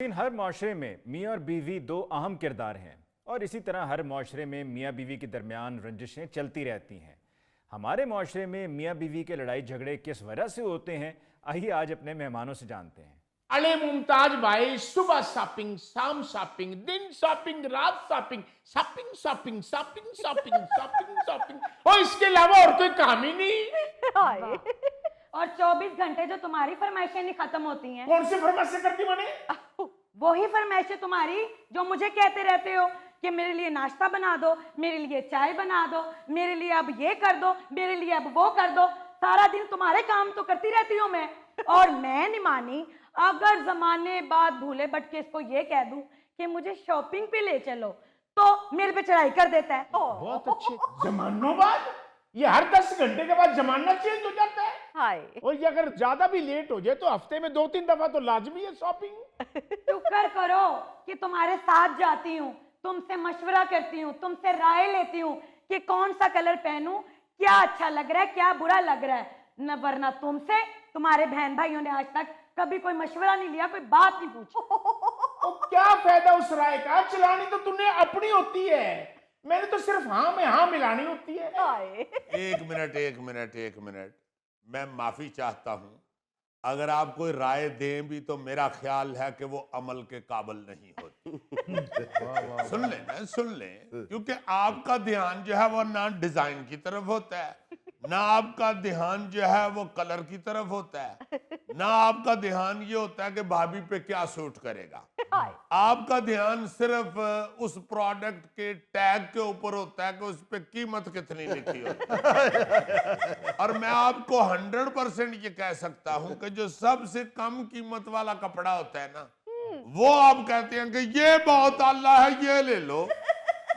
लेकिन हर माशरे में मियाँ और बीवी दो अहम किरदार हैं और इसी तरह हर माशरे में मियाँ बीवी के दरमियान रंजिशें चलती रहती हैं। हमारे माशरे में मियाँ बीवी के लड़ाई झगड़े किस वजह से होते हैं, आइए आज अपने मेहमानों से जानते हैं। अले मुमताज भाई, सुबह शॉपिंग, शाम शॉपिंग, दिन शॉपिंग, रात shopping, shopping shopping shopping shopping shopping shopping और इसके अलावा और कोई काम ही नहीं। और 24 घंटे जो तुम्हारी फरमाइशें नहीं खत्म होती हैं। कौन सी फरमाइशें करती मैंने? वही फरमाइशें तुम्हारी जो मुझे कहते रहते हो कि मेरे लिए नाश्ता बना दो, मेरे लिए चाय बना दो, मेरे लिए अब ये कर दो, मेरे लिए अब वो कर दो। सारा दिन तुम्हारे काम तो करती रहती हूँ मैं। और मैं नहीं मानी, अगर जमाने बाद भूले भटके इसको ये कह दूं कि मुझे शॉपिंग पे ले चलो तो मेरे पे चढ़ाई कर देता है। बहुत अच्छे। जमानों बाद? ये हर 10 घंटे के बाद जमाना चेंज हो जाता है। हाय। और ये अगर ज्यादा भी लेट हो जाए तो हफ्ते में 2-3 दफा तो लाजमी है शॉपिंग। शुक्र करो कि तुम्हारे साथ जाती हूँ, तुमसे मशवरा करती हूँ, तुमसे राय लेती हूँ कि कौन सा कलर पहनूं, क्या अच्छा लग रहा है, क्या बुरा लग रहा है। न वरना तुमसे तुम्हारे बहन भाइयों ने आज तक कभी कोई मशवरा नहीं लिया, कोई बात नहीं पूछी। तो क्या फायदा उस राय का? चलानी तो तुमने अपनी होती है, मैंने तो सिर्फ हाँ में हाँ मिलानी होती है। एक मिनट, मैं माफी चाहता हूं। अगर आप कोई राय दें भी तो मेरा ख्याल है कि वो अमल के काबिल नहीं होती। सुन लें, क्योंकि आपका ध्यान जो है वो ना डिजाइन की तरफ होता है, ना आपका ध्यान जो है वो कलर की तरफ होता है, ना आपका ध्यान ये होता है कि भाभी पे क्या सूट करेगा। आपका ध्यान सिर्फ उस प्रोडक्ट के टैग के ऊपर होता है कि उस पे कीमत कितनी लिखी होती है। और मैं आपको 100% ये कह सकता हूं कि जो सबसे कम कीमत वाला कपड़ा होता है ना, वो आप कहते हैं कि ये बहुत आला है, ये ले लो।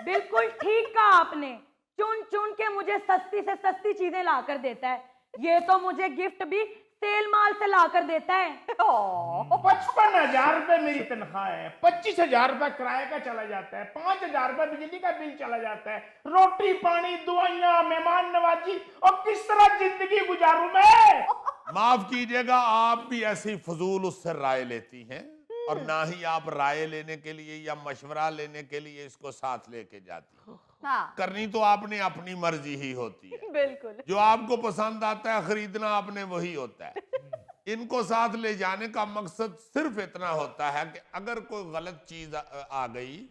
बिल्कुल ठीक कहा आपने। चुन चुन के मुझे सस्ती से सस्ती चीजें ला कर देता है। ये तो मुझे गिफ्ट भी सेल माल से ला कर देता है। 55,000 रुपए मेरी तनख्वाह है, 25,000 रुपए किराए का चला जाता है, 5,000 रुपए बिजली का बिल चला जाता है, रोटी पानी दुआइयां मेहमान नवाजी, और किस तरह जिंदगी गुजारूं मैं? माफ कीजिएगा, आप भी ऐसी फजूल उससे राय लेती हैं और ना ही आप राय लेने के लिए या मशवरा लेने के लिए इसको साथ लेके जाती हैं। हाँ। करनी तो आपने अपनी मर्जी ही होती है। बिल्कुल। जो आपको पसंद आता है खरीदना आपने वही होता है। इनको साथ ले जाने का मकसद सिर्फ इतना होता है कि अगर कोई गलत चीज आ गई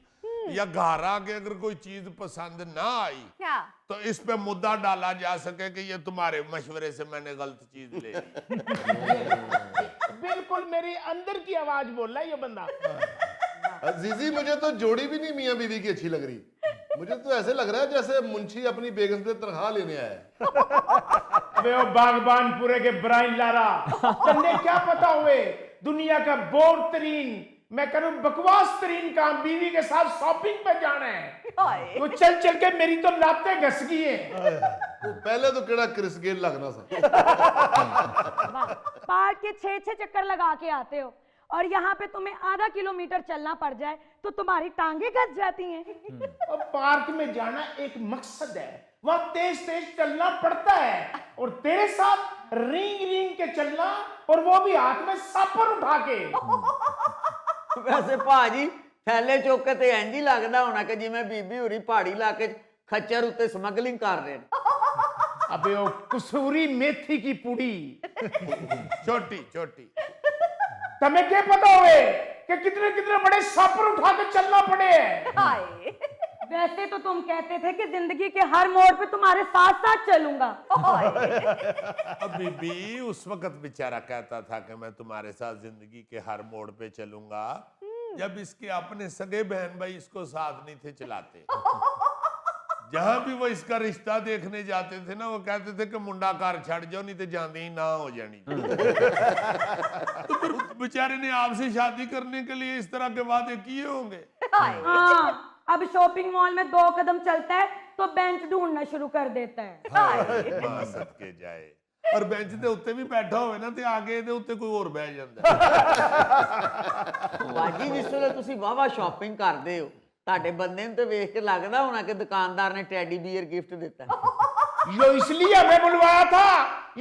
या घर आके अगर कोई चीज पसंद ना आई तो इस पे मुद्दा डाला जा सके कि ये तुम्हारे मशवरे से मैंने गलत चीज ले ली। बिल्कुल मेरी अंदर की आवाज बोल रहा है ये बंदा। जीजी, मुझे तो जोड़ी भी नहीं मियां बीवी की अच्छी लग रही। मुझे तो ऐसे लग रहा है जैसे मुंशी अपनी बेगम से तनख्वाह लेने आया है। अबे वो बागबान पूरे के ब्राइन लारा, तन्ने क्या पता हुए दुनिया का बोर तरीन, मैं करूं बकवास तरीन काम बीवी के साथ शॉपिंग पे जाना है। वो चल चल के मेरी तो लातें घस गई है। पहले तो केड़ा क्रिस गेल लगना सा। पार्क के 6-6 चक्कर लगा के आते हो और यहाँ पे तुम्हें आधा किलोमीटर चलना पड़ जाए तो तुम्हारी टांगे घस जाती हैं। और पार्क में जाना एक मकसद है, वहां तेज तेज चलना पड़ता है, और तेरे साथ रिंग रिंग के चलना, और वो भी हाथ में सापर उठा के। वैसे भाजी थैले चुक के ते इंज ही लगदा होना कि जिवें बीबी होरी पहाड़ी इलाके खच्चर उत्ते स्मगलिंग कर रहे हैं। अबे वो कसूरी मेथी की पुड़ी छोटी तुम्हें क्या पता हुए कि कितने कितने बड़े सापर उठा के चलना पड़े हैं। वैसे तो तुम कहते थे कि जिंदगी के हर मोड़ पे तुम्हारे साथ साथ चलूंगा। अभी भी उस वक्त बेचारा कहता था कि मैं तुम्हारे साथ जिंदगी के हर मोड़ पे चलूंगा, जब इसके अपने सगे बहन भाई इसको साथ नहीं थे चलाते। जहां भी वो इसका रिश्ता देखने जाते थे ना, वो कहते थे कि मुंडा घर छड़ जाओ नहीं तो जाते ही ना हो जानी। तो बेचारे ने आपसे शादी करने के लिए इस तरह के वादे किए होंगे। हाँ, अब शॉपिंग मॉल में 2 कदम चलता है तो बेंच ढूंढना शुरू कर देता है। मां सदके जाए। और बेंच के उत्ते भी बैठा होवे ना ते आगे दे उत्ते कोई और बैठ जांदा। भाजी जिस वेले तुसी वावा शॉपिंग करदे हो, ਤੁਹਾਡੇ ਬੰਦੇ ਨੂੰ ਤੇ ਵੇਖ ਕੇ ਲੱਗਦਾ होना कि दुकानदार ने टेडी बियर गिफ्ट देता है। यो इसलिए हमें बुलवाया था,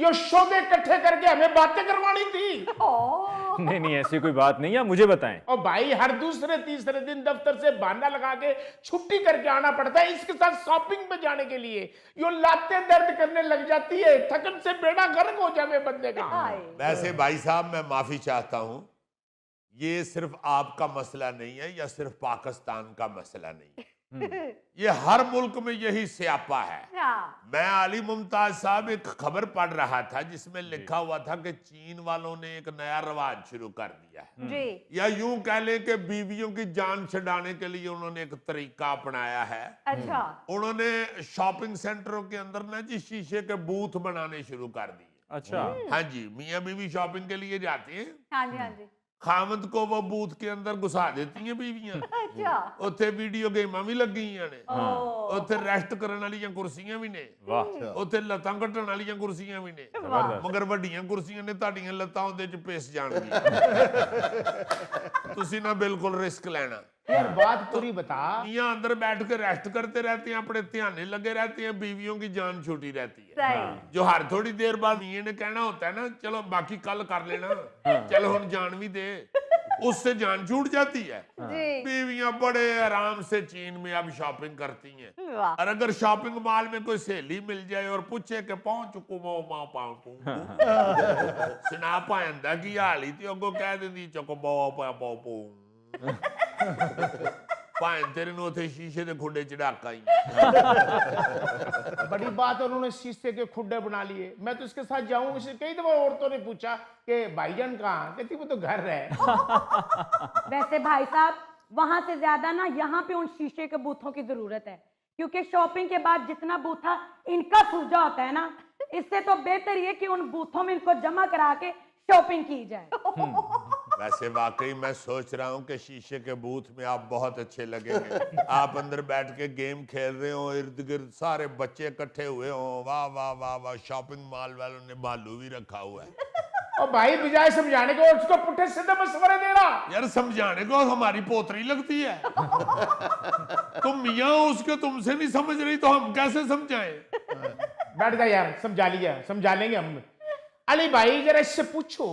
ये सौदे इकट्ठे करके हमें बातें करवानी थी। नहीं ऐसी कोई बात नहीं है, मुझे बताएं। और भाई हर दूसरे तीसरे दिन दफ्तर से बहाना लगा के छुट्टी करके आना पड़ता है इसके साथ शॉपिंग पे जाने के लिए। यो लातें दर्द करने लग जाती है, थकन से बेड़ा गर्क हो जावे बंदे का। वैसे भाई साहब मैं माफी चाहता हूं, ये सिर्फ आपका मसला नहीं है या सिर्फ पाकिस्तान का मसला नहीं है, ये हर मुल्क में यही स्यापा है। मैं अली मुमताज साहब एक खबर पढ़ रहा था जिसमें लिखा हुआ था कि चीन वालों ने एक नया रवाज शुरू कर दिया है जी। या यूं कह लें कि बीवियों की जान छुड़ाने के लिए उन्होंने एक तरीका अपनाया है। अच्छा। उन्होंने शॉपिंग सेंटरों के अंदर ना जी शीशे के बूथ बनाने शुरू कर दिए। अच्छा। हाँ जी, मियाँ बीवी शॉपिंग के लिए जाती हैं, हाँ जी, हाँ जी। खामद को वो बूथ के अंदर घुसा देती हैं बीवियां। अच्छा। ਉੱਥੇ ਵੀਡੀਓ ਗੇਮਾਂ ਵੀ ਲੱਗੀਆਂ ਨੇ, ओ, ਉੱਥੇ ਰੈਸਟ ਕਰਨ ਵਾਲੀਆਂ ਕੁਰਸੀਆਂ ਵੀ ਨੇ, वाह। ਉੱਥੇ ਲੱਤਾਂ ਘਟਣ ਵਾਲੀਆਂ ਕੁਰਸੀਆਂ ਵੀ ਨੇ, जबरदस्त। ਮਗਰ ਵੱਡੀਆਂ ਕੁਰਸੀਆਂ ਨੇ, ਤੁਹਾਡੀਆਂ ਲੱਤਾਂ ਉਹਦੇ ਚ ਪਿਸ ਜਾਣਗੀਆਂ। ਤੁਸੀਂ ਨਾ ਬਿਲकुल रिस्क लेना। यार बात पूरी बता। मियां अंदर बैठ के रेस्ट करते रहते हैं, अपने ध्याने लगे रहते हैं, बीवियों की जान छूटी रहती है। सही। जो हर थोड़ी देर बाद मियां ने कहना होता है ना, चलो बाकी कल कर लेना, चलो हम जान भी दे, उससे जान छूट जाती है। जी। बीवियां बड़े आराम से चीन में अब शॉपिंग करती हैं। वाह। और अगर शॉपिंग मॉल में कोई सहेली मिल जाए और पूछे कि पहुंच चुको मां पाऊं सुना पांदा की हाली ते अगो कह देंदी चुको पाऊं ਭਾਂ ਤੇਰੇ ਨੂੰ ਉੱਥੇ ਸ਼ੀਸ਼ੇ ਦੇ ਖੁੱਡੇ ਚੜਾਕਾ ਹੀ। बड़ी बात है, उन्होंने शीशे के खुड्डे बना लिए। मैं तो इसके साथ जाऊं, इसे कई दफा औरतों ने पूछा कि भाईजान कहाँ, कहती वो तो घर है। वैसे भाई साहब वहां से ज्यादा ना यहाँ पे उन शीशे के बूथों की जरूरत है, क्योंकि शॉपिंग के बाद जितना बूथा इनका सूजा होता है ना, इससे तो बेहतर ये कि उन बूथों में इनको जमा करा के शॉपिंग की जाए। वैसे वाकई मैं सोच रहा हूँ कि शीशे के बूथ में आप बहुत अच्छे लगेंगे। आप अंदर बैठ के गेम खेल रहे हो, इर्द गिर्द सारे बच्चे इकट्ठे हुए हो, वाह वाह वाह वाह, शॉपिंग मॉल वालों ने भालू भी रखा हुआ है। और भाई बजाय समझाने को उसको पुट्ठे सीधे मशवरे दे रहा। यार समझाने को हमारी पोतरी लगती है। तुम मियाँ हो उसके, तुमसे नहीं समझ रही तो हम कैसे समझाएं? बैठ जा यार, समझा लिया, समझा लेंगे हम। अली भाई जरा इससे पूछो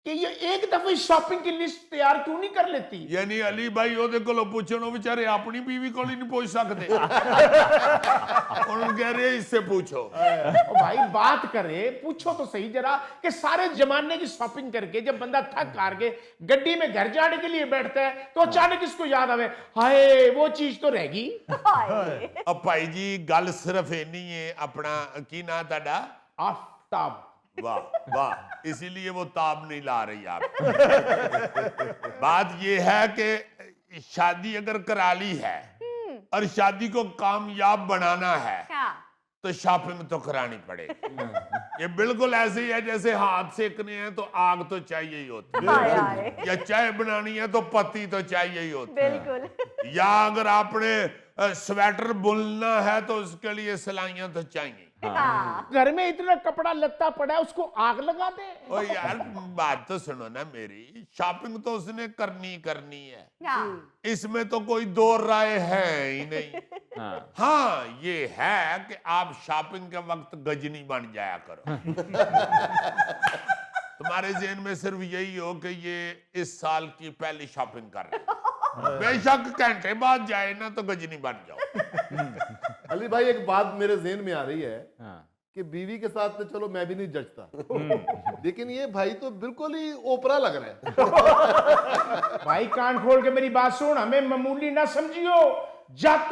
कि ये एक दफे शॉपिंग की लिस्ट तैयार क्यों नहीं कर लेती। यानी अली भाई ओदे कोलों पुछणो बेचारे अपनी बीवी को नहीं पूछ सकते। उन्होंने कह रहे इससे पूछो। ओ भाई बात करे, पूछो तो सही जरा कि सारे जमाने की शॉपिंग करके जब बंदा थक हार के गड्डी में घर जाने के लिए बैठता है तो अचानक इसको याद आवे, हाय वो चीज तो रहेगी। अब भाई जी गल सिर्फ इन्नी है, अपना की ना ताड़ा? आफ्ताब। वाह वाह, इसीलिए वो ताब नहीं ला रही आप। बात ये है कि शादी अगर करा ली है और शादी को कामयाब बनाना है तो शॉपिंग तो करानी पड़ेगी। ये बिल्कुल ऐसे ही है जैसे हाथ सेकने हैं तो आग तो चाहिए ही होती है, या चाय बनानी है तो पत्ती तो चाहिए ही होती है, बिल्कुल। या अगर आपने स्वेटर बुनना है तो उसके लिए सिलाइयां तो चाहिए। घर में इतना कपड़ा लत्ता पड़ा है, उसको आग लगा दे। ओ यार बात तो सुनो ना मेरी, शॉपिंग तो उसने करनी है, इसमें तो कोई दो राय है ही नहीं। हाँ ये है कि आप शॉपिंग के वक्त गजनी बन जाया करो। तुम्हारे ज़हन में सिर्फ यही हो कि ये इस साल की पहली शॉपिंग कर रहे हैं, बेशक घंटे बाद जाए ना तो गजनी बन जाओ। अली भाई एक बात मेरे ज़हन में आ रही है कि बीवी के साथ तो चलो मैं भी नहीं जचता, लेकिन ये भाई तो बिल्कुल ही ओपरा लग रहा है। भाई कान खोल के मेरी बात सुन, हमें मामूली ना समझियो, जाति